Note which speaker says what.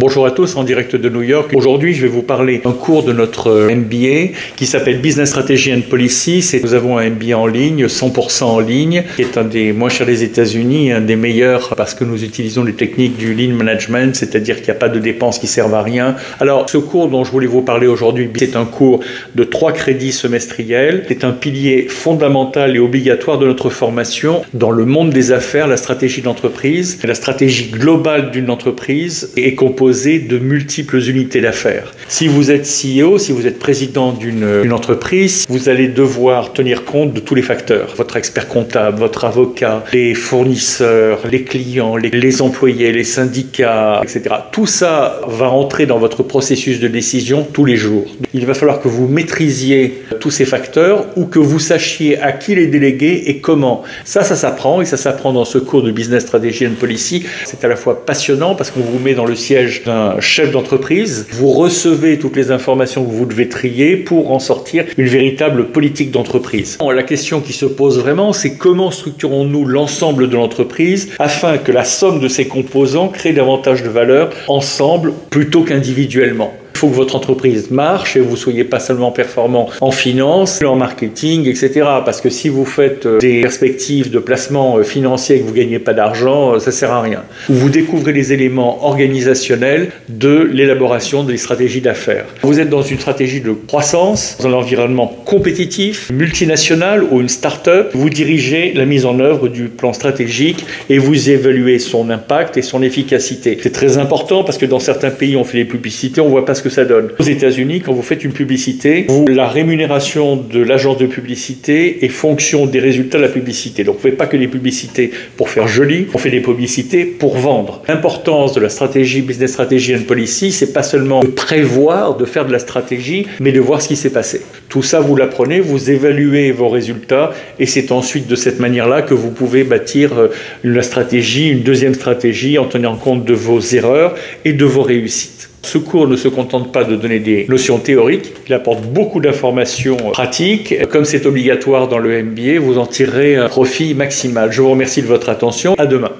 Speaker 1: Bonjour à tous, en direct de New York. Aujourd'hui, je vais vous parler d'un cours de notre MBA qui s'appelle Business Strategy and Policy. Nous avons un MBA en ligne, 100% en ligne, qui est un des moins chers des États-Unis, un des meilleurs parce que nous utilisons les techniques du Lean Management, c'est-à-dire qu'il n'y a pas de dépenses qui servent à rien. Alors, ce cours dont je voulais vous parler aujourd'hui, c'est un cours de 3 crédits semestriels. C'est un pilier fondamental et obligatoire de notre formation dans le monde des affaires, la stratégie d'entreprise. La stratégie globale d'une entreprise est composée de multiples unités d'affaires. Si vous êtes CEO, si vous êtes président d'une entreprise, vous allez devoir tenir compte de tous les facteurs. Votre expert comptable, votre avocat, les fournisseurs, les clients, les employés, les syndicats, etc. Tout ça va entrer dans votre processus de décision tous les jours. Il va falloir que vous maîtrisiez tous ces facteurs ou que vous sachiez à qui les déléguer et comment. Ça s'apprend et ça s'apprend dans ce cours de Business Strategy and Policy. C'est à la fois passionnant parce qu'on vous met dans le siège d'un chef d'entreprise. Vous recevez toutes les informations que vous devez trier pour en sortir une véritable politique d'entreprise. La question qui se pose vraiment, c'est comment structurons-nous l'ensemble de l'entreprise afin que la somme de ses composants crée davantage de valeur ensemble plutôt qu'individuellement. Il faut que votre entreprise marche et vous ne soyez pas seulement performant en finance, en marketing, etc. Parce que si vous faites des perspectives de placement financier et que vous ne gagnez pas d'argent, ça ne sert à rien. Vous découvrez les éléments organisationnels de l'élaboration des stratégies d'affaires. Vous êtes dans une stratégie de croissance, dans un environnement compétitif, multinational ou une start-up. Vous dirigez la mise en œuvre du plan stratégique et vous évaluez son impact et son efficacité. C'est très important parce que dans certains pays, on fait des publicités, on ne voit pas ce que ça donne. Aux États-Unis, quand vous faites une publicité, la rémunération de l'agence de publicité est fonction des résultats de la publicité. Donc, vous ne faites pas que des publicités pour faire joli, on fait des publicités pour vendre. L'importance de la stratégie, Business Strategy and Policy, c'est pas seulement de prévoir, de faire de la stratégie, mais de voir ce qui s'est passé. Tout ça, vous l'apprenez, vous évaluez vos résultats et c'est ensuite de cette manière-là que vous pouvez bâtir une stratégie, une deuxième stratégie en tenant compte de vos erreurs et de vos réussites. Ce cours ne se contente pas de donner des notions théoriques, il apporte beaucoup d'informations pratiques. Comme c'est obligatoire dans le MBA, vous en tirerez un profit maximal. Je vous remercie de votre attention. À demain.